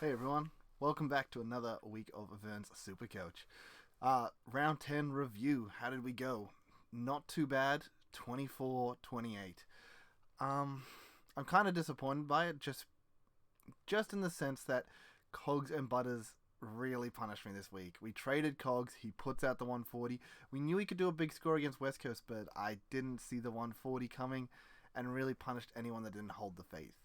Hey everyone, welcome back to another week of Vern's Supercoach. Round 10 review. How did we go? Not too bad, 24-28. I'm kind of disappointed by it, just in the sense that Cogs and Butters really punished me this week. We traded Cogs, he puts out the 140. We knew he could do a big score against West Coast, but I didn't see the 140 coming and really punished anyone that didn't hold the faith.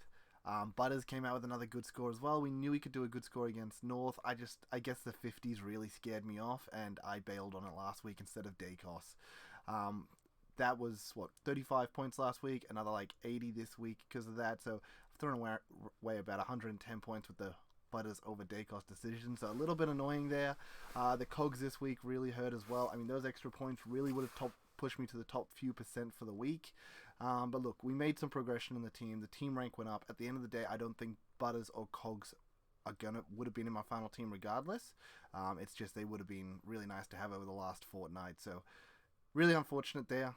Butters came out with another good score as well. We knew he could do a good score against North. I guess the 50s really scared me off, and I bailed on it last week instead of Dacos. Um, that was what 35 points last week, another like 80 this week because of that. So I've thrown away about 110 points with the Butters over Dacos decision. So a little bit annoying there. The Cogs this week really hurt as well. I mean, those extra points really would have pushed me to the top few percent for the week. But look, we made some progression in the team. The team rank went up. At the end of the day, I don't think Butters or Cogs would have been in my final team regardless. It's just they would have been really nice to have over the last fortnight. So really unfortunate there.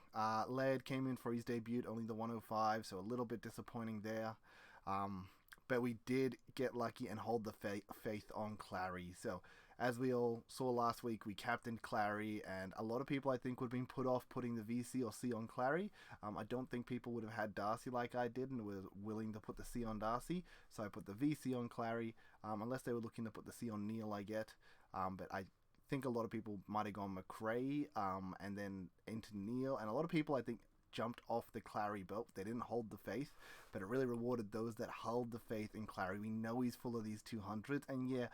Laird came in for his debut, only the 105, so a little bit disappointing there. But we did get lucky and hold the faith on Clary. So, as we all saw last week, we captained Clary, and a lot of people I think would have been put off putting the VC or C on Clary. I don't think people would have had Darcy like I did and were willing to put the C on Darcy. So I put the VC on Clary, unless they were looking to put the C on Neil, I get. But I think a lot of people might have gone McRae and then into Neil, and a lot of people I think jumped off the Clary boat. They didn't hold the faith, but it really rewarded those that held the faith in Clary. We know he's full of these 200s, and yeah,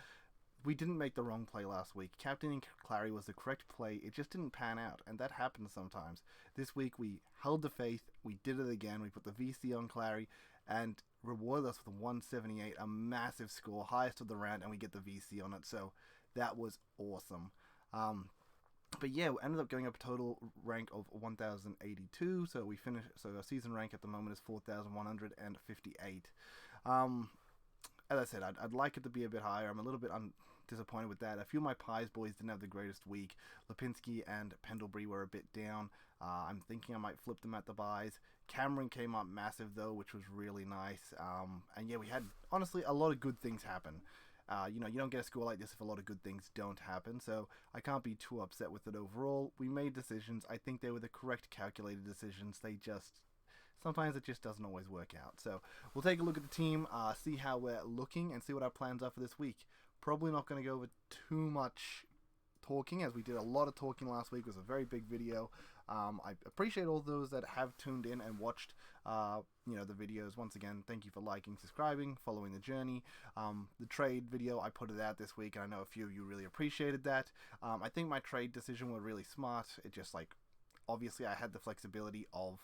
we didn't make the wrong play last week. Captaining Clary was the correct play. It just didn't pan out, and that happens sometimes. This week we held the faith. We did it again. We put the VC on Clary and rewarded us with a 178, a massive score, highest of the round, and we get the VC on it. So that was awesome. But yeah, we ended up getting a total rank of 1,082. So we finished. So our season rank at the moment is 4,158. As I said, I'd like it to be a bit higher. I'm a little bit disappointed with that. A few of my Pies boys didn't have the greatest week. Lipinski and Pendlebury were a bit down. I'm thinking I might flip them at the buys. Cameron came up massive though, which was really nice. And yeah, we had honestly a lot of good things happen. You don't get a score like this if a lot of good things don't happen, so I can't be too upset with it overall. We made decisions. I think they were the correct calculated decisions. Sometimes it just doesn't always work out. So we'll take a look at the team, see how we're looking, and see what our plans are for this week. Probably not going to go over too much talking, as we did a lot of talking last week. It was a very big video. I appreciate all those that have tuned in and watched the videos. Once again, thank you for liking, subscribing, following the journey. The trade video, I put it out this week, and I know a few of you really appreciated that. I think my trade decision were really smart. It just obviously I had the flexibility of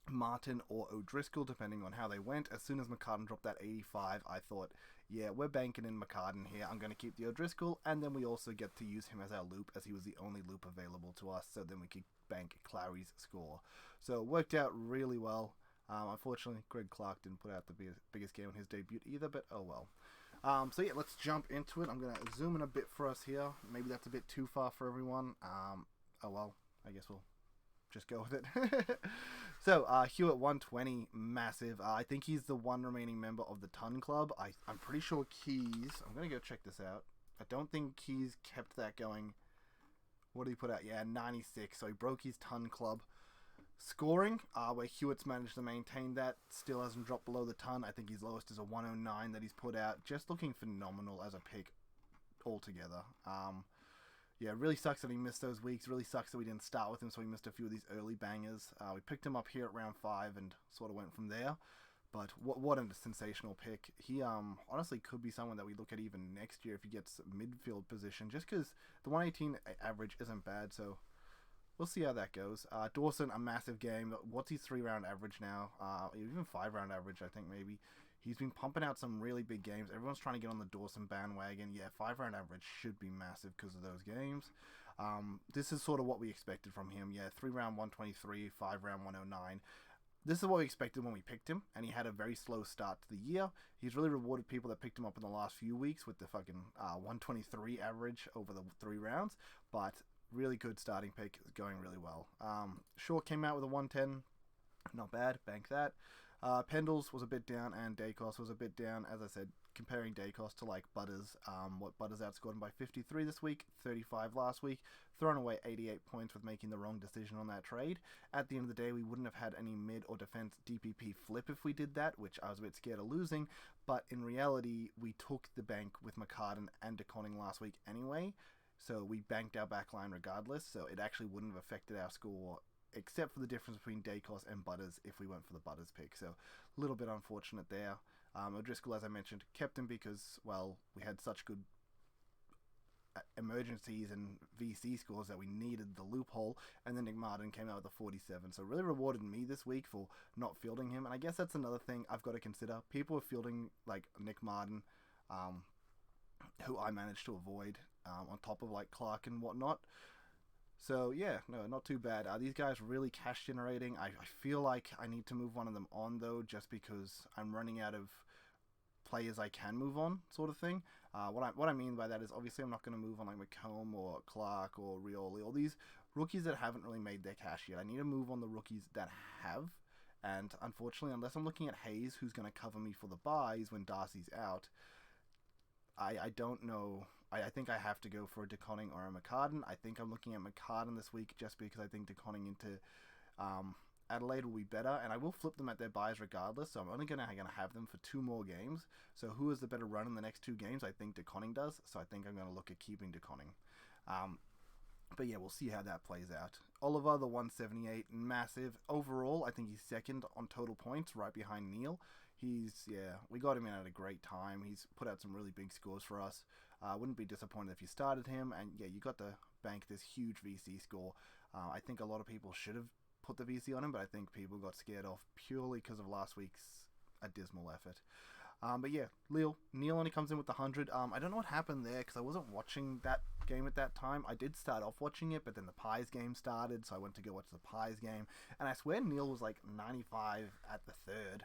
Martin or O'Driscoll, depending on how they went. As soon as McCartan dropped that 85, I thought, yeah, we're banking in McCartan here. I'm going to keep the O'Driscoll, and then we also get to use him as our loop, as he was the only loop available to us, so then we could bank Clary's score. So it worked out really well. Unfortunately, Greg Clark didn't put out the biggest game on his debut either, but oh well. So yeah, let's jump into it. I'm going to zoom in a bit for us here. Maybe that's a bit too far for everyone. Oh well, I guess we'll just go with it. So, Hewitt 120, massive. I think he's the one remaining member of the Ton Club. I'm pretty sure Keys, I'm going to go check this out. I don't think Keys kept that going. What did he put out? Yeah, 96. So he broke his Ton Club scoring, where Hewitt's managed to maintain that. Still hasn't dropped below the ton. I think his lowest is a 109 that he's put out. Just looking phenomenal as a pick altogether. Yeah, really sucks that he missed those weeks. Really sucks that we didn't start with him, so we missed a few of these early bangers. We picked him up here at round 5 and sort of went from there. But what a sensational pick. He honestly could be someone that we look at even next year if he gets midfield position, just because the 118 average isn't bad, so we'll see how that goes. Dawson, a massive game. What's his 3-round average now? Even 5-round average, I think, maybe. He's been pumping out some really big games. Everyone's trying to get on the Dawson bandwagon. Yeah, 5-round average should be massive because of those games. This is sort of what we expected from him. Yeah, 3-round 123, 5-round 109. This is what we expected when we picked him, and he had a very slow start to the year. He's really rewarded people that picked him up in the last few weeks with the fucking 123 average over the 3 rounds, but really good starting pick, going really well. Shaw came out with a 110. Not bad, bank that. Pendles was a bit down, and Dacos was a bit down. As I said, comparing Dacos to like Butters, what Butters outscored him by 53 this week, 35 last week, thrown away 88 points with making the wrong decision on that trade. At the end of the day, we wouldn't have had any mid or defense DPP flip if we did that, which I was a bit scared of losing. But in reality, we took the bank with McCartan and DeConning last week anyway, so we banked our backline regardless. So it actually wouldn't have affected our score, except for the difference between Dacos and Butters if we went for the Butters pick. So a little bit unfortunate there. O'Driscoll, as I mentioned, kept him because, well, we had such good emergencies and VC scores that we needed the loophole, and then Nick Martin came out with a 47. So really rewarded me this week for not fielding him, and I guess that's another thing I've got to consider. People are fielding like Nick Martin, who I managed to avoid, on top of like Clark and whatnot. So yeah, no, not too bad. These guys really cash generating. I feel like I need to move one of them on though, just because I'm running out of players I can move on, sort of thing. What I mean by that is obviously I'm not going to move on like McComb or Clark or Rioli, all these rookies that haven't really made their cash yet. I need to move on the rookies that have, and unfortunately, unless I'm looking at Hayes, who's going to cover me for the buys when Darcy's out, I don't know. I think I have to go for a DeConning or a McCartan. I think I'm looking at McCartan this week just because I think DeConning into Adelaide will be better, and I will flip them at their buys regardless, so I'm only going to have them for 2 more games. So who has the better run in the next 2 games? I think DeConning does, so I think I'm going to look at keeping DeConning. But yeah, we'll see how that plays out. Oliver, the 178, massive. Overall, I think he's second on total points, right behind Neil. We got him in at a great time. He's put out some really big scores for us. Wouldn't be disappointed if you started him, and yeah, you got to bank this huge VC score. I think a lot of people should have put the VC on him, but I think people got scared off purely because of last week's dismal effort. But yeah, Neil only comes in with the 100. I don't know what happened there because I wasn't watching that game at that time. I did start off watching it, but then the Pies game started, so I went to go watch the Pies game, and I swear Neil was like 95 at the third,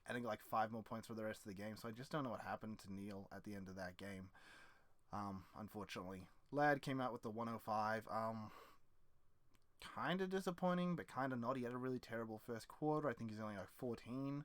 and then like 5 more points for the rest of the game. So I just don't know what happened to Neil at the end of that game. Unfortunately, Ladd came out with the 105. Kind of disappointing, but kind of not. He had a really terrible first quarter. I think he's only like 14.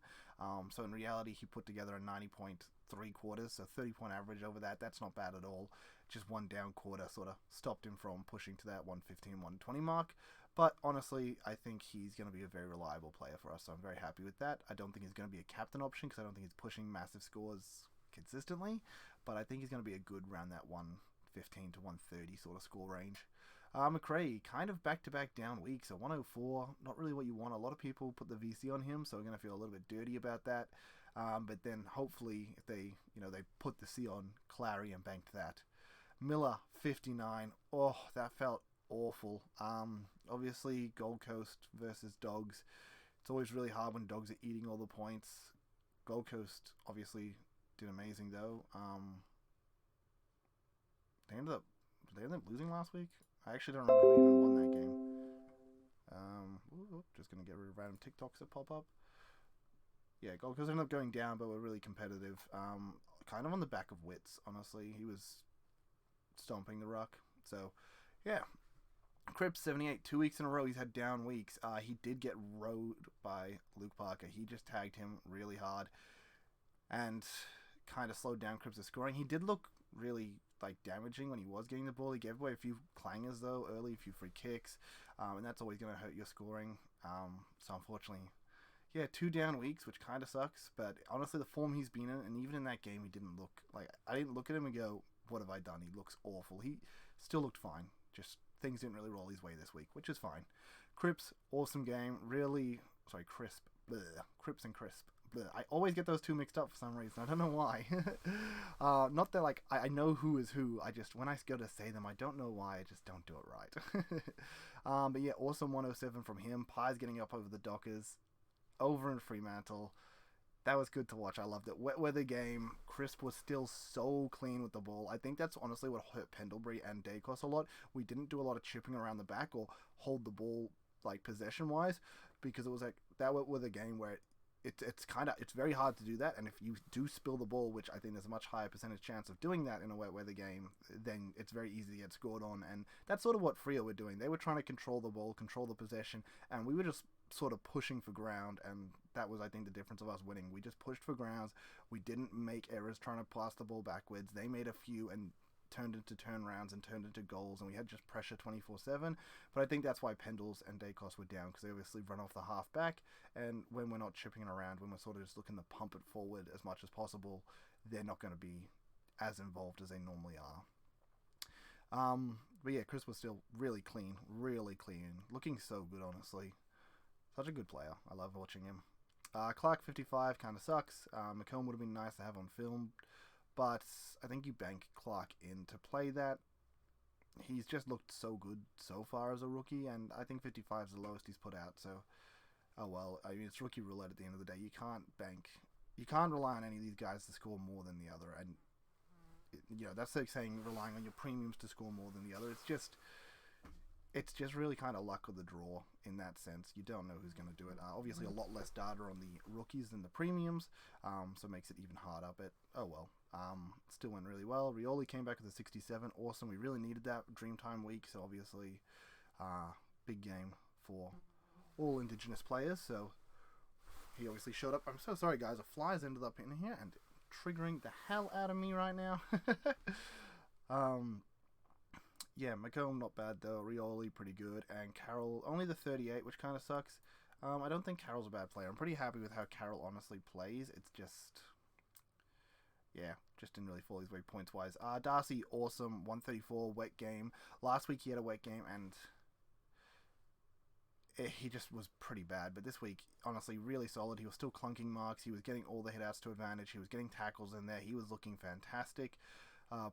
So in reality, he put together a 90.3 quarters, so 30-point average over that. That's not bad at all. Just one down quarter sort of stopped him from pushing to that 115, 120 mark. But honestly, I think he's going to be a very reliable player for us, so I'm very happy with that. I don't think he's going to be a captain option because I don't think he's pushing massive scores consistently, but I think he's going to be a good around that 115 to 130 sort of score range. McRae, kind of back-to-back down weeks, so 104, not really what you want. A lot of people put the VC on him, so we're going to feel a little bit dirty about that. But then hopefully if they put the C on Clary and banked that. Miller, 59. Oh, that felt awful. Obviously, Gold Coast versus Dogs. It's always really hard when Dogs are eating all the points. Gold Coast obviously did amazing though. They ended up losing last week. I actually don't remember who even won that game. Just gonna get rid of random TikToks that pop up. Yeah, Gold Coast ended up going down, but we're really competitive. Kind of on the back of Wits, honestly. He was stomping the ruck. So, yeah. Cripps, 78, 2 weeks in a row. He's had down weeks. He did get rode by Luke Parker. He just tagged him really hard and kind of slowed down Cripps' scoring. He did look really damaging when he was getting the ball. He gave away a few clangers though early, a few free kicks, and that's always going to hurt your scoring. So unfortunately, yeah, 2 down weeks, which kind of sucks. But honestly, the form he's been in, and even in that game, he didn't look like, I didn't look at him and go, what have I done? He looks awful. He still looked fine. Just things didn't really roll his way this week, which is fine. Cripps, awesome game. Cripps and Crisp. I always get those two mixed up for some reason. I don't know why. Not that I know who is who. I just, when I go to say them, I don't know why. I just don't do it right. But yeah, awesome 107 from him. Pies getting up over the Dockers. Over in Fremantle. That was good to watch. I loved it. Wet weather game. Crisp was still so clean with the ball. I think that's honestly what hurt Pendlebury and Dacos a lot. We didn't do a lot of chipping around the back or hold the ball possession-wise, because it was that wet weather game where it's very hard to do that, and if you do spill the ball, which I think there's a much higher percentage chance of doing that in a wet weather game, then it's very easy to get scored on, and that's sort of what Freo were doing. They were trying to control the ball, control the possession, and we were just sort of pushing for ground, and that was, I think, the difference of us winning. We just pushed for grounds. We didn't make errors trying to pass the ball backwards. They made a few and turned into turnarounds and turned into goals, and we had just pressure 24/7. But I think that's why Pendles and Dacos were down, because they obviously run off the half back, and when we're not chipping it around, when we're sort of just looking to pump it forward as much as possible, they're not going to be as involved as they normally are. But yeah, Chris was still really clean, looking so good, honestly. Such a good player. I love watching him. Clark 55 kind of sucks. McComb would have been nice to have on film, but I think you bank Clark in to play that. He's just looked so good so far as a rookie, and I think 55 is the lowest he's put out. So, oh well. I mean, it's rookie roulette at the end of the day. You can't rely on any of these guys to score more than the other, and that's like saying relying on your premiums to score more than the other. It's just really kind of luck of the draw in that sense. You don't know who's going to do it. Obviously, a lot less data on the rookies than the premiums, so it makes it even harder. But oh well. Still went really well. Rioli came back with a 67. Awesome. We really needed that Dreamtime week, so obviously, big game for all Indigenous players. So he obviously showed up. I'm so sorry, guys. A fly's ended up in here and triggering the hell out of me right now. Yeah, McComb not bad though. Rioli pretty good, and Carroll only the 38, which kind of sucks. I don't think Carroll's a bad player. I'm pretty happy with how Carroll honestly plays. It's just, yeah, just didn't really fall his way points wise. Darcy, awesome, 134 wet game. Last week he had a wet game and he just was pretty bad. But this week, honestly, really solid. He was still clunking marks. He was getting all the hitouts to advantage. He was getting tackles in there. He was looking fantastic.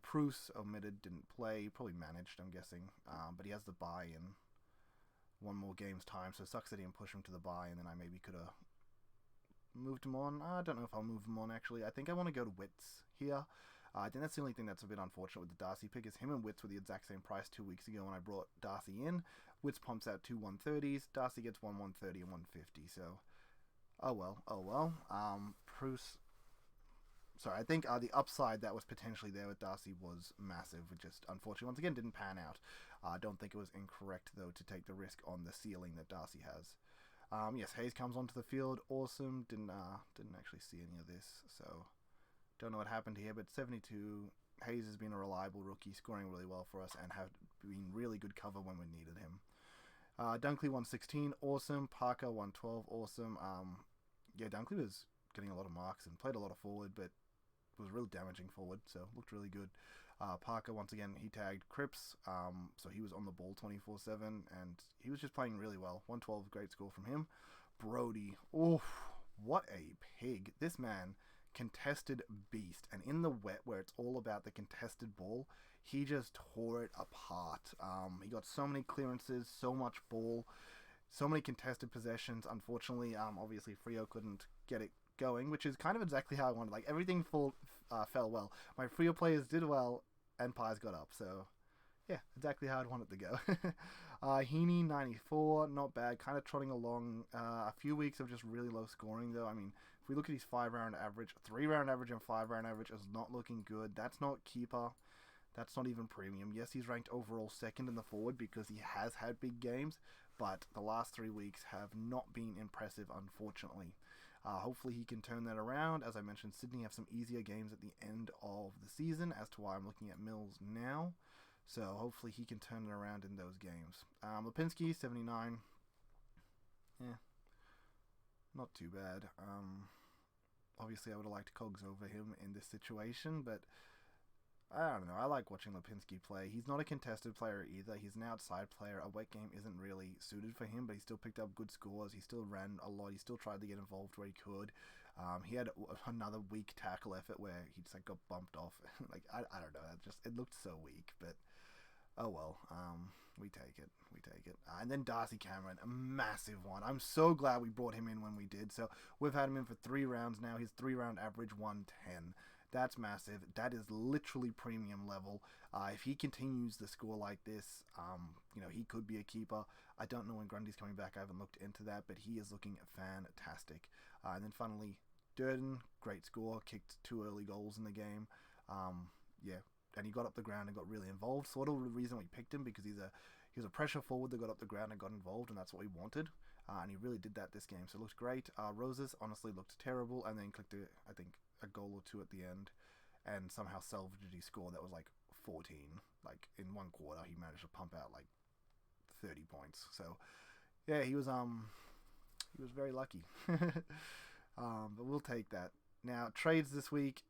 Bruce omitted, didn't play, probably managed, I'm guessing, but he has the bye in one more game's time, so it sucks that he didn't push him to the bye, and then I maybe could have moved him on. I don't know if I'll move him on, actually. I think I want to go to Wits here. I think that's the only thing that's a bit unfortunate with the Darcy pick, is him and Wits were the exact same price 2 weeks ago when I brought Darcy in. Wits pumps out 2 130s, Darcy gets 130 and 150, so oh well. Bruce... Sorry, I think the upside that was potentially there with Darcy was massive. It just, unfortunately, once again, didn't pan out. I don't think it was incorrect, though, to take the risk on the ceiling that Darcy has. Yes, Hayes comes onto the field. Awesome. Didn't actually see any of this, so don't know what happened here, but 72. Hayes has been a reliable rookie, scoring really well for us, and have been really good cover when we needed him. Dunkley 116, awesome. Parker 112, awesome. Yeah, Dunkley was getting a lot of marks and played a lot of forward, but was real damaging forward, so looked really good. Parker, once again, he tagged Cripps, so he was on the ball 24/7, and he was just playing really well. 112, great score from him. Brody, oof, what a pig. This man, contested beast, and in the wet, where it's all about the contested ball, he just tore it apart. He got so many clearances, so much ball, so many contested possessions. Unfortunately, obviously, Freo couldn't get it going, which is kind of exactly how I wanted. Like, everything fell well. My Freo players did well, and Pies got up, so yeah, exactly how I'd want it to go. Heaney 94, not bad, kind of trotting along. A few weeks of just really low scoring, though. I mean, if we look at his 5-round average, 3-round average and 5-round average is not looking good. That's not keeper. That's not even premium. Yes, he's ranked overall second in the forward because he has had big games, but the last 3 weeks have not been impressive, unfortunately. Hopefully he can turn that around. As I mentioned, Sydney have some easier games at the end of the season, as to why I'm looking at Mills now. So hopefully he can turn it around in those games. Lipinski, 79. Yeah, not too bad. Obviously I would have liked Cogs over him in this situation, but I don't know. I like watching Lipinski play. He's not a contested player either. He's an outside player. A wet game isn't really suited for him, but he still picked up good scores. He still ran a lot. He still tried to get involved where he could. He had another weak tackle effort where he just got bumped off. I don't know. It looked so weak, but oh well. We take it. And then Darcy Cameron, a massive one. I'm so glad we brought him in when we did. So we've had him in for 3 rounds now. His 3-round average 110. That's massive. That is literally premium level. If he continues to score like this, he could be a keeper. I don't know when Grundy's coming back. I haven't looked into that, but he is looking fantastic. And then finally, Durden, great score. Kicked 2 early goals in the game. Yeah, and he got up the ground and got really involved. Sort of the reason we picked him, because he's a pressure forward that got up the ground and got involved, and that's what we wanted. and he really did that this game. So it looked great. Roses honestly looked terrible, and then clicked I think a goal or two at the end, and somehow salvaged his score that was like 14. Like in one quarter, he managed to pump out like 30 points. So yeah, he was very lucky. But we'll take that. Now trades this week.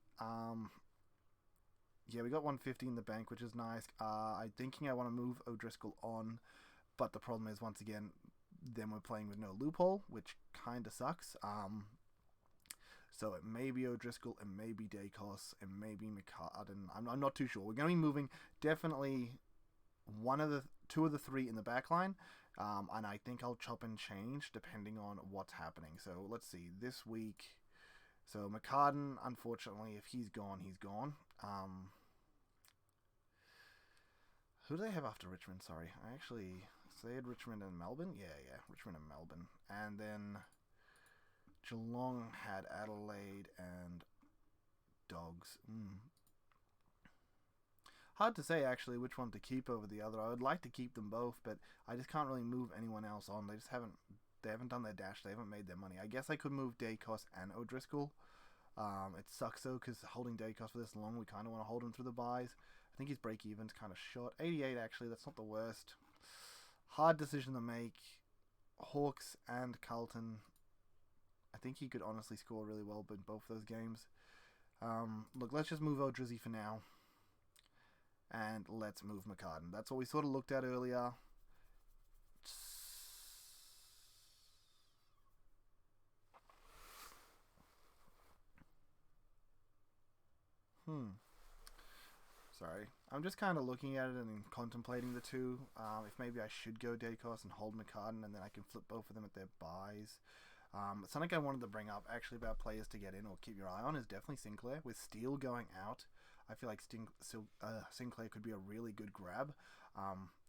Yeah, we got 150 in the bank, which is nice. I'm thinking I want to move O'Driscoll on, but the problem is once again, then we're playing with no loophole, which kind of sucks. So it may be O'Driscoll, it may be Dacos, it may be McCartan. I'm not too sure. We're going to be moving definitely two of the three in the back line, and I think I'll chop and change depending on what's happening. So let's see this week. So McCartan, unfortunately, if he's gone, he's gone. Who do they have after Richmond? Sorry, so they had Richmond and Melbourne. Yeah, Richmond and Melbourne, and then Geelong had Adelaide and Dogs. Hard to say actually which one to keep over the other. I would like to keep them both, but I just can't really move anyone else on. They just haven't. They haven't done their dash. They haven't made their money. I guess I could move Dacos and O'Driscoll. It sucks though because holding Dacos for this long, we kind of want to hold him through the buys. I think his break even's kind of short. 88 actually. That's not the worst. Hard decision to make. Hawks and Carlton. I think he could honestly score really well in both those games. Look, let's just move O'Drizzy for now. And let's move McCartan. That's what we sort of looked at earlier. Sorry. I'm just kind of looking at it and contemplating the two. If maybe I should go Dacos and hold McCartan, and then I can flip both of them at their buys. Something I wanted to bring up actually about players to get in or keep your eye on is definitely Sinclair. With Steele going out, I feel like Sinclair could be a really good grab.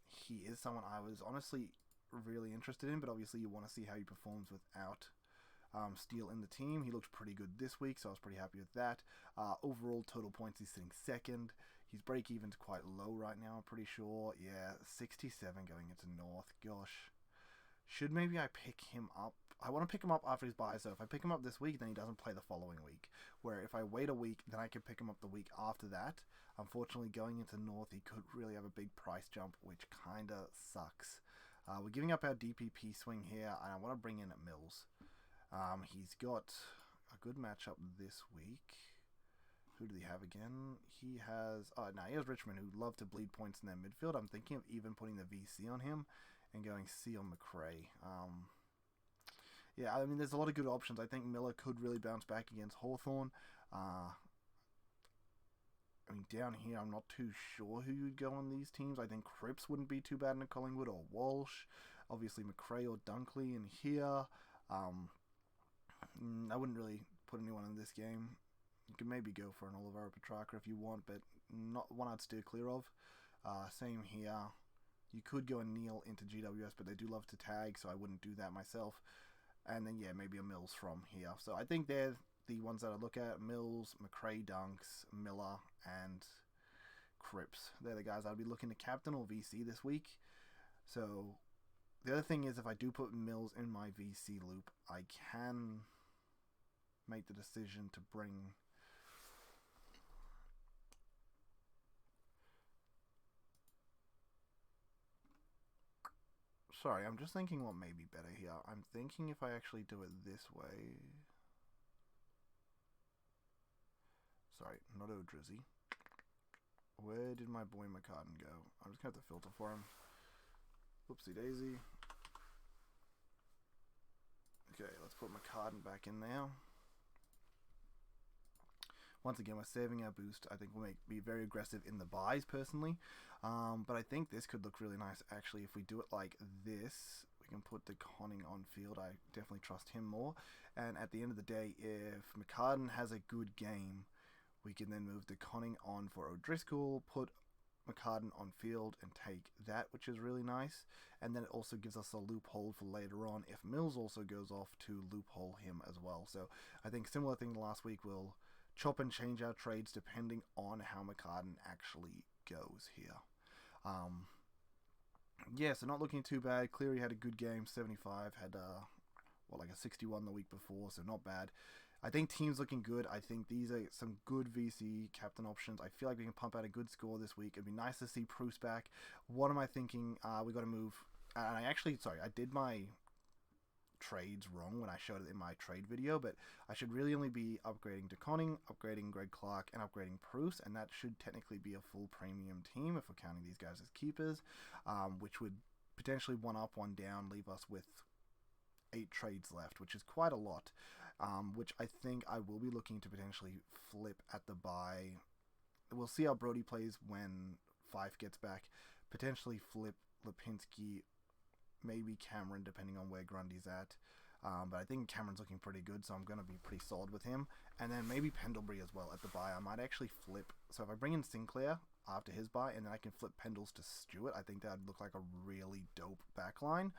He is someone I was honestly really interested in, but obviously you want to see how he performs without Steele in the team. He looks pretty good this week, so I was pretty happy with that. Overall total points, he's sitting second. His break even's quite low right now, I'm pretty sure. Yeah, 67 going into North. Gosh. Should maybe I pick him up? I want to pick him up after his bye, so if I pick him up this week, then he doesn't play the following week. Where if I wait a week, then I can pick him up the week after that. Unfortunately, going into North, he could really have a big price jump, which kind of sucks. We're giving up our DPP swing here, and I want to bring in Mills. He's got a good matchup this week. Who do they have again? He has Richmond, who love to bleed points in their midfield. I'm thinking of even putting the VC on him and going C on McRae. Yeah, I mean, there's a lot of good options. I think Miller could really bounce back against Hawthorn. I mean, down here, I'm not too sure who you'd go on these teams. I think Cripps wouldn't be too bad in a Collingwood or Walsh. Obviously, McRae or Dunkley in here. I wouldn't really put anyone in this game. You could maybe go for an Oliver Petrarca if you want, but not one I'd steer clear of. Same here. You could go and kneel into GWS, but they do love to tag, so I wouldn't do that myself. And then, yeah, maybe a Mills from here. So I think they're the ones that I look at. Mills, McRae, Dunks, Miller, and Cripps. They're the guys I'd be looking to captain or VC this week. So the other thing is if I do put Mills in my VC loop, I can make the decision to bring... Sorry, I'm just thinking what may be better here. I'm thinking if I actually do it this way... Sorry, not O'Drizzy. Where did my boy McCartan go? I'm just going to have to filter for him. Whoopsie daisy. Okay, let's put McCartan back in now. Once again, we're saving our boost. I think we'll be very aggressive in the buys, personally. But I think this could look really nice, actually. If we do it like this, we can put the Conning on field. I definitely trust him more. And at the end of the day, if McCartan has a good game, we can then move the Conning on for O'Driscoll, put McCartan on field and take that, which is really nice. And then it also gives us a loophole for later on if Mills also goes off to loophole him as well. So I think similar thing to last week, we'll chop and change our trades depending on how McCartan actually goes here. Yeah, so not looking too bad. Clary had a good game, 75. Had like a 61 the week before, so not bad. I think team's looking good. I think these are some good VC captain options. I feel like we can pump out a good score this week. It'd be nice to see Bruce back. What am I thinking? We got to move. And I did my trades wrong when I showed it in my trade video, but I should really only be upgrading DeConning, upgrading Greg Clark, and upgrading Bruce, and that should technically be a full premium team if we're counting these guys as keepers, which would potentially one up, one down, leave us with 8 trades left, which is quite a lot, which I think I will be looking to potentially flip at the bye. We'll see how Brody plays when Fife gets back. Potentially flip Lipinski, maybe Cameron, depending on where Grundy's at. But I think Cameron's looking pretty good, so I'm going to be pretty solid with him. And then maybe Pendlebury as well at the bye. I might actually flip. So if I bring in Sinclair after his bye, and then I can flip Pendles to Stewart, I think that would look like a really dope backline.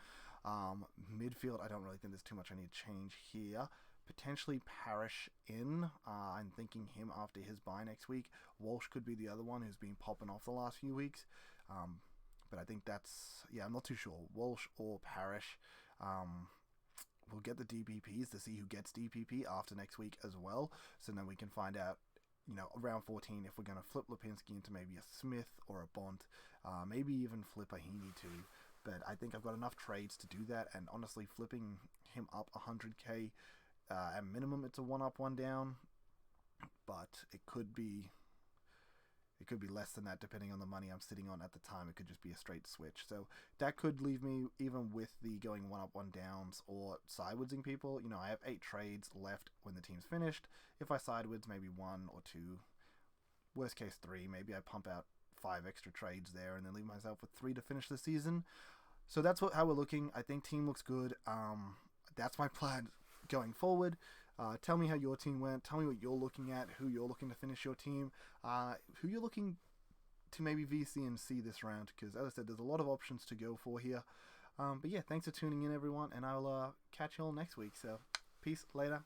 Midfield, I don't really think there's too much I need to change here. Potentially Parrish in. I'm thinking him after his bye next week. Walsh could be the other one who's been popping off the last few weeks. But I think I'm not too sure. Walsh or Parrish. We'll get the DPPs to see who gets DPP after next week as well. So then we can find out, around 14 if we're going to flip Lipinski into maybe a Smith or a Bont. Maybe even flip a Heaney too. But I think I've got enough trades to do that. And honestly, flipping him up 100k, at minimum it's a 1 up, 1 down. But it could be less than that depending on the money I'm sitting on at the time. It could just be a straight switch. So that could leave me even with the going 1 up, 1 downs or sidewaysing people. I have 8 trades left when the team's finished. If I sideways, maybe 1 or 2. Worst case 3. Maybe I pump out 5 extra trades there and then leave myself with 3 to finish the season. So that's how we're looking. I think team looks good. That's my plan going forward. Tell me how your team went. Tell me what you're looking at, who you're looking to finish your team, who you're looking to maybe VC and see this round, because as I said, there's a lot of options to go for here. But yeah, thanks for tuning in, everyone, and I'll catch you all next week. So peace, later.